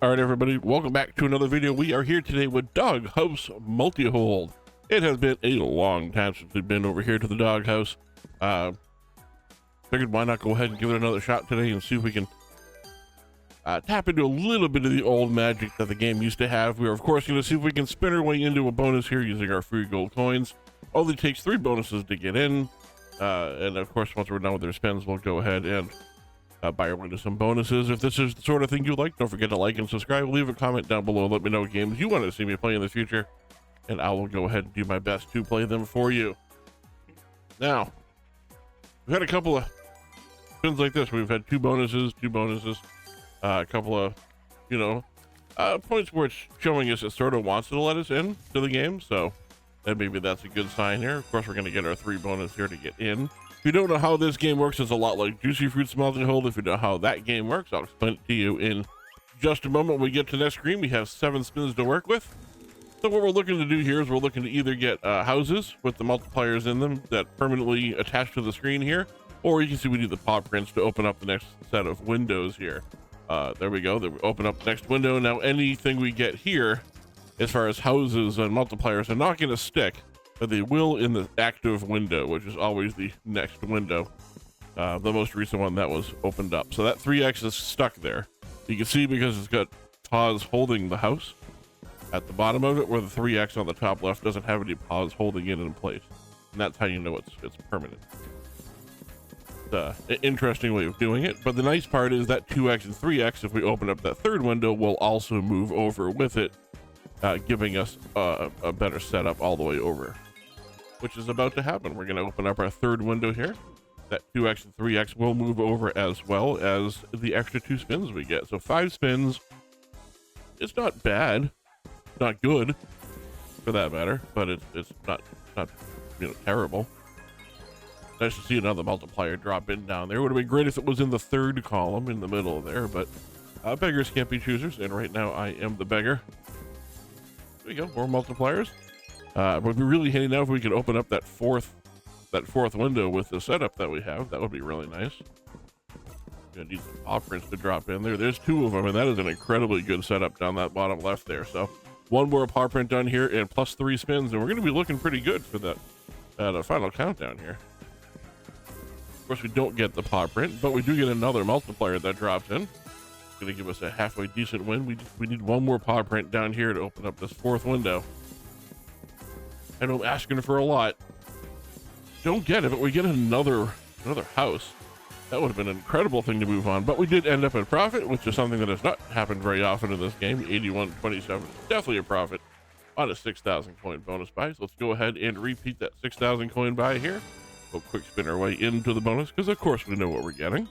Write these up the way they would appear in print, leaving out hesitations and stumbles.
All right, everybody, welcome back to another video. We are here today with House Multihold. It has been a long time since we've been over here to the doghouse. Figured why not go ahead and give it another shot today and see if we can tap into a little bit of the old magic that the game used to have. We're of course going to see if we can spin our way into a bonus here using our free gold coins. Only takes 3 bonuses to get in, and of course once we're done with our spins, we'll go ahead and buy our way to some bonuses. If this is the sort of thing you like, don't forget to like and subscribe. Leave a comment down below. Let me know what games you want to see me play in the future, and I will go ahead and do my best to play them for you. Now, we've had a couple of spins like this. We've had two bonuses, a couple of, points where it's showing us it sort of wants to let us in to the game. So then maybe that's a good sign here. Of course, we're going to get our 3 bonus here to get in. If you don't know how this game works, it's a lot like Juicy Fruits Multihold. If you know how that game works, I'll explain it to you in just a moment. When we get to the next screen, we have 7 spins to work with. So what we're looking to do here is we're looking to either get houses with the multipliers in them that permanently attach to the screen here, or you can see we need the paw prints to open up the next set of windows here. There we go. Then we open up the next window. Now anything we get here as far as houses and multipliers are not going to stick, but they will in the active window, which is always the next window, the most recent one that was opened up. So that 3x is stuck there. You can see because it's got paws holding the house at the bottom of it, where the 3x on the top left doesn't have any paws holding it in place, and that's how you know it's permanent. It's an interesting way of doing it, but the nice part is that 2x and 3x, if we open up that third window, will also move over with it, giving us a better setup all the way over, which is about to happen. We're going to open up our third window here. That 2x and 3x will move over, as well as the extra 2 spins we get. So 5 spins. It's not bad, not good for that matter, but it's not terrible. Nice to see another multiplier drop in down there. Would have been great if it was in the third column in the middle there, but beggars can't be choosers, and right now I am the beggar. There we go, more multipliers. Would be really handy now if we could open up that fourth window with the setup that we have. That would be really nice. Gonna need some paw prints to drop in there. There's 2 of them, and that is an incredibly good setup down that bottom left there. So 1 more paw print done here, and plus 3 spins, and we're gonna be looking pretty good for that final countdown here. Of course, we don't get the paw print, but we do get another multiplier that drops in. It's gonna give us a halfway decent win. We need 1 more paw print down here to open up this 4th window. I know I'm asking for a lot. Don't get it, but we get another house. That would have been an incredible thing to move on, but we did end up in profit, which is something that has not happened very often in this game. 81.27 is definitely a profit on a 6,000 coin bonus buy. So let's go ahead and repeat that 6,000 coin buy here. We'll quick spin our way into the bonus, because of course we know what we're getting.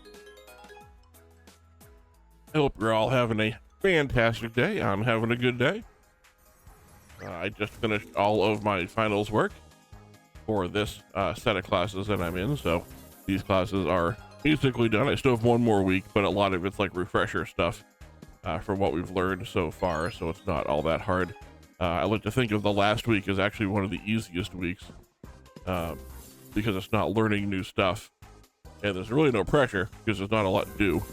I hope you're all having a fantastic day. I'm having a good day. I just finished all of my finals work for this set of classes that I'm in, so these classes are basically done. I still have 1 more week, but a lot of it's like refresher stuff from what we've learned so far, so it's not all that hard. I like to think of the last week as actually one of the easiest weeks, because it's not learning new stuff, and there's really no pressure because there's not a lot to do.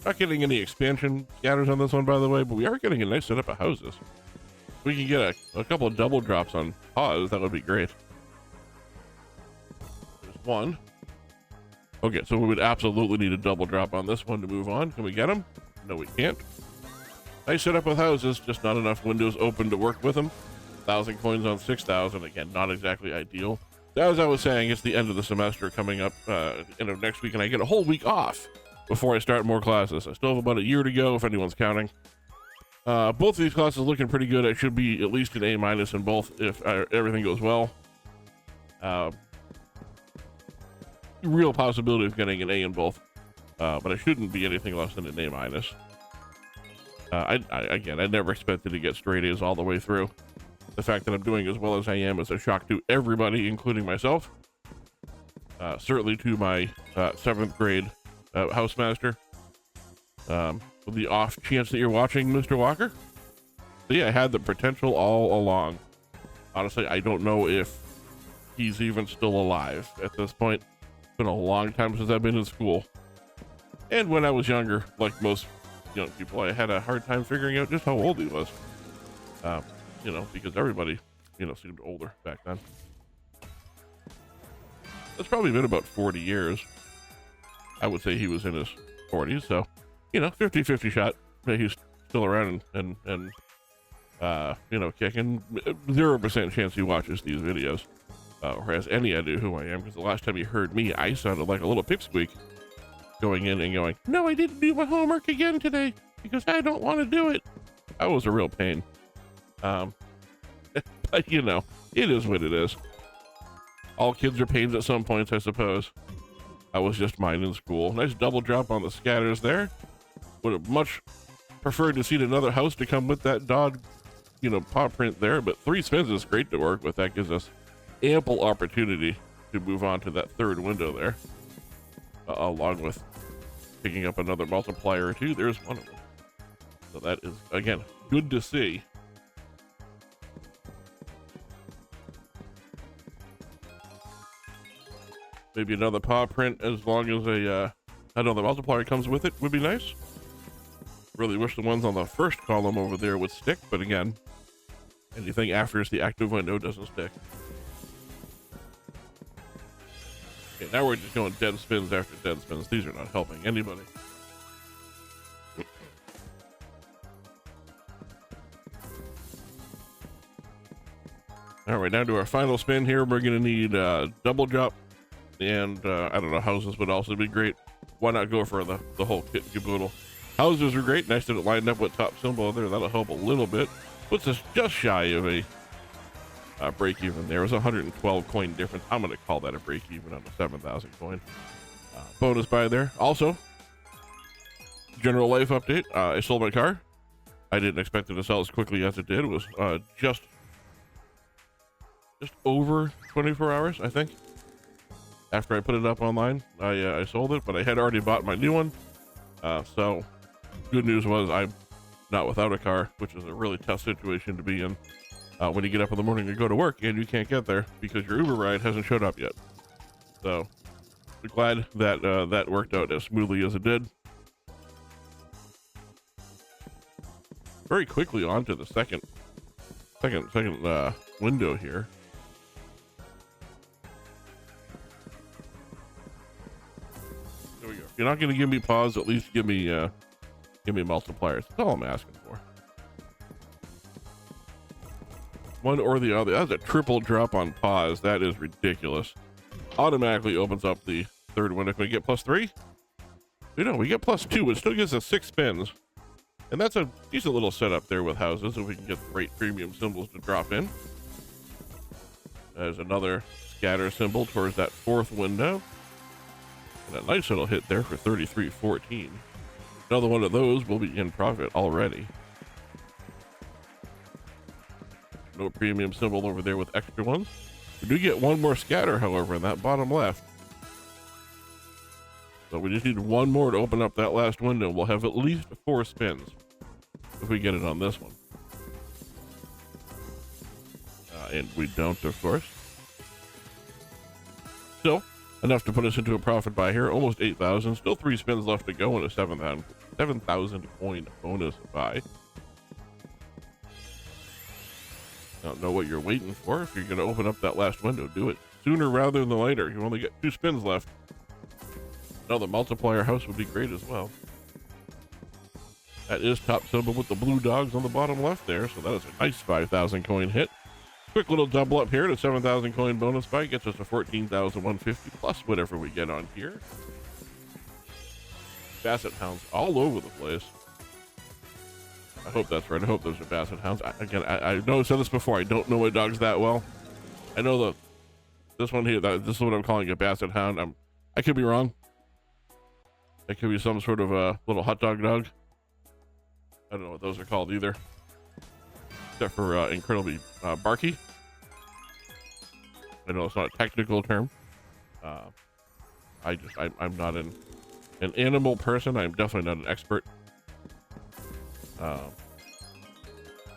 Not getting any expansion scatters on this one, by the way, but we are getting a nice setup of houses. If we can get a couple of double drops on paws, that would be great. There's 1. Okay, so we would absolutely need a double drop on this one to move on. Can we get them? No, we can't. Nice setup with houses, just not enough windows open to work with them. 1,000 coins on 6,000. Again, not exactly ideal. As I was saying, it's the end of the semester coming up, end of next week, and I get a whole week off before I start more classes. I still have about a year to go, if anyone's counting. Both of these classes looking pretty good. I should be at least an A- in both if everything goes well. Real possibility of getting an A in both, but I shouldn't be anything less than an A-. I never expected to get straight A's all the way through. The fact that I'm doing as well as I am is a shock to everybody, including myself. Certainly to my 7th grade housemaster. With the off chance that you're watching, Mr. Walker. See, I had the potential all along. Honestly, I don't know if he's even still alive at this point. It's been a long time since I've been in school. And when I was younger, like most young people, I had a hard time figuring out just how old he was. Because everybody, seemed older back then. It's probably been about 40 years. I would say he was in his 40s, so 50-50 shot that he's still around and kicking. 0% chance he watches these videos or has any idea who I am, because the last time he heard me, I sounded like a little pipsqueak going in and going, "No, I didn't do my homework again today because I don't want to do it." That was a real pain. But it is what it is. All kids are pains at some points, I suppose. I was just mine in school. Nice double drop on the scatters there. Would have much preferred to see another house to come with that dog, paw print there, but 3 spins is great to work with. That gives us ample opportunity to move on to that third window there, along with picking up another multiplier or two. There's one of them. So that is, again, good to see. Maybe another paw print, as long as another multiplier comes with it, would be nice. Really wish the ones on the first column over there would stick, but again, anything after the active window doesn't stick. Okay, now we're just going dead spins after dead spins. These are not helping anybody. All right, now to our final spin here. We're going to need double drop. And I don't know, houses would also be great. Why not go for the whole kit and caboodle? Houses are great. Nice that it lined up with top symbol there. That'll help a little bit. Puts us just shy of a break even there. It was 112 coin difference. I'm going to call that a break even on the 7,000 coin. Bonus buy there. Also, general life update. I sold my car. I didn't expect it to sell as quickly as it did. It was just over 24 hours, I think. After I put it up online, I sold it, but I had already bought my new one. So good news was I'm not without a car, which is a really tough situation to be in when you get up in the morning to go to work and you can't get there because your Uber ride hasn't showed up yet. So we're glad that that worked out as smoothly as it did. Very quickly on to the second window here. You're not going to give me pause, at least give me multipliers. That's all I'm asking for. One or the other. That's a triple drop on pause. That is ridiculous. Automatically opens up the third window. Can we get +3? We get +2. It still gives us 6 spins. And that's a decent little setup there with houses, if we can get the right premium symbols to drop in. There's another scatter symbol towards that fourth window. And a nice little hit there for 33.14. Another one of those will be in profit already. No premium symbol over there with extra ones. We do get one more scatter, however, in that bottom left. So we just need one more to open up that last window. We'll have at least 4 spins if we get it on this one. And we don't, of course. Still, enough to put us into a profit buy here. Almost 8,000. Still 3 spins left to go in a 7,000 coin bonus buy. Don't know what you're waiting for. If you're going to open up that last window, do it sooner rather than later. You only get 2 spins left. Another multiplier house would be great as well. That is top symbol with the blue dogs on the bottom left there. So that is a nice 5,000 coin hit. Quick little double up here to 7,000 coin bonus buy. Gets us to 14,150 plus whatever we get on here. Basset hounds all over the place. I hope that's right. I hope those are basset hounds. I know I've said this before. I don't know my dogs that well. I know this one here, this is what I'm calling a basset hound. I could be wrong. It could be some sort of a little hot dog. I don't know what those are called either. Except for incredibly barky. I know it's not a technical term. I'm not an animal person. I'm definitely not an expert.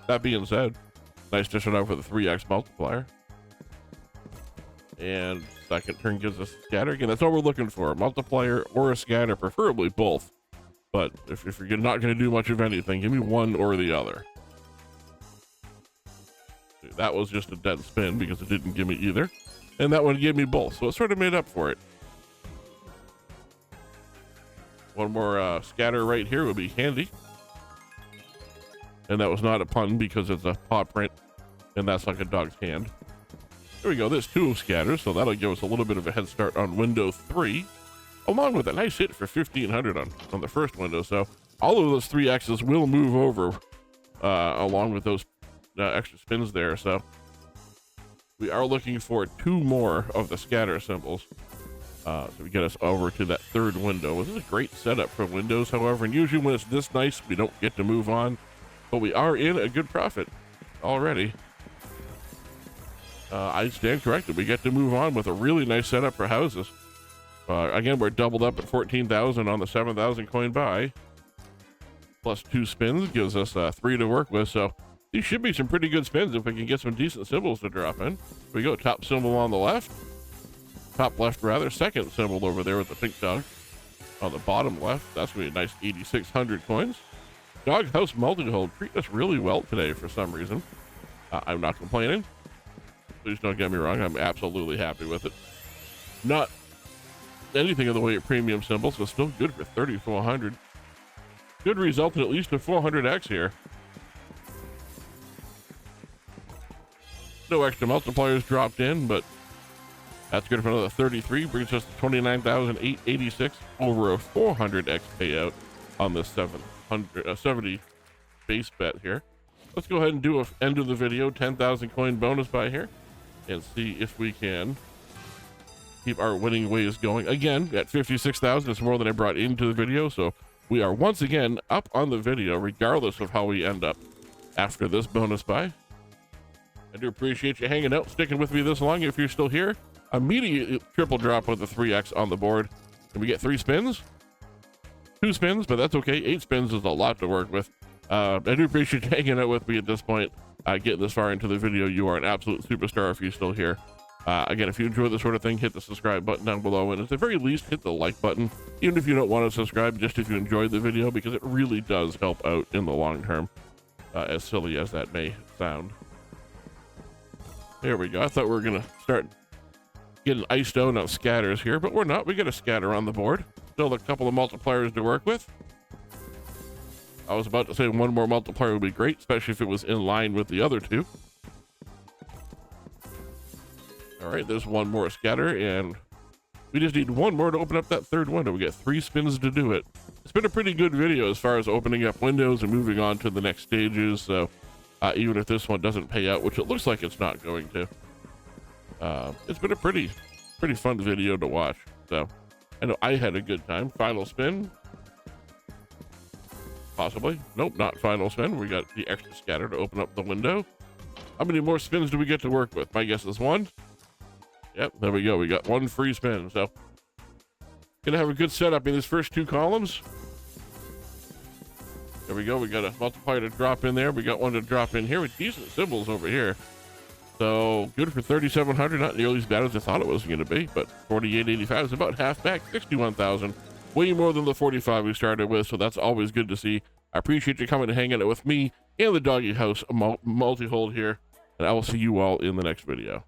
That being said, nice to start out for the 3x multiplier. And second turn gives us a scatter. Again, that's all we're looking for. A multiplier or a scatter, preferably both. But if you're not going to do much of anything, give me one or the other. That was just a dead spin because it didn't give me either. And that one gave me both, so it sort of made up for it. One more scatter right here would be handy. And that was not a pun because it's a paw print, and that's like a dog's hand. There we go, there's 2 scatters, so that'll give us a little bit of a head start on window 3, along with a nice hit for 1,500 on the first window. So all of those 3 X's will move over along with those extra spins there. So we are looking for 2 more of the scatter symbols to get us over to that 3rd window. This is a great setup for windows, however, and usually when it's this nice, we don't get to move on, but we are in a good profit already. I stand corrected. We get to move on with a really nice setup for houses. Again, we're doubled up at 14,000 on the 7,000 coin buy. Plus 2 spins gives us 3 to work with. So these should be some pretty good spins if we can get some decent symbols to drop in. Here we go. Top symbol on the left. Top left, rather. Second symbol over there with the pink dog. On the bottom left, that's going to be a nice 8,600 coins. Dog House Multihold treat us really well today for some reason. I'm not complaining. Please don't get me wrong. I'm absolutely happy with it. Not anything in the way of premium symbols, but still good for 3,400. Good result in at least a 400x here. No extra multipliers dropped in, but that's good for another 33. Brings us to 29,886 over a 400x payout on the 70 base bet here. Let's go ahead and do a end of the video 10,000 coin bonus buy here and see if we can keep our winning ways going. Again, at 56,000, it's more than I brought into the video, so we are once again up on the video regardless of how we end up after this bonus buy. I do appreciate you hanging out, sticking with me this long. If you're still here, immediately triple drop with the 3x on the board. Can we get 3 spins? 2 spins, but that's okay. 8 spins is a lot to work with. I do appreciate you hanging out with me at this point. Getting this far into the video, you are an absolute superstar if you're still here. Again, if you enjoy this sort of thing, hit the subscribe button down below, and at the very least, hit the like button, even if you don't want to subscribe, just if you enjoyed the video, because it really does help out in the long term, as silly as that may sound. There we go. I thought we were going to start getting iced out on scatters here, but we're not. We got a scatter on the board. Still a couple of multipliers to work with. I was about to say one more multiplier would be great, especially if it was in line with the other 2. All right, there's one more scatter, and we just need one more to open up that 3rd window. We get 3 spins to do it. It's been a pretty good video as far as opening up windows and moving on to the next stages. So even if this one doesn't pay out, which it looks like it's not going to, it's been a pretty fun video to watch. So I know I had a good time. Final spin. Possibly. Nope, not final spin. We got the extra scatter to open up the window. How many more spins do we get to work with? My guess is 1. Yep, there we go. We got 1 free spin. So gonna have a good setup in these first 2 columns. There we go. We got a multiplier to drop in there. We got one to drop in here with decent symbols over here. So good for 3,700. Not nearly as bad as I thought it was going to be, but 48.85 is about half back. 61,000. Way more than the 45 we started with, so that's always good to see. I appreciate you coming and hanging out with me and the Doggy House Multihold here, and I will see you all in the next video.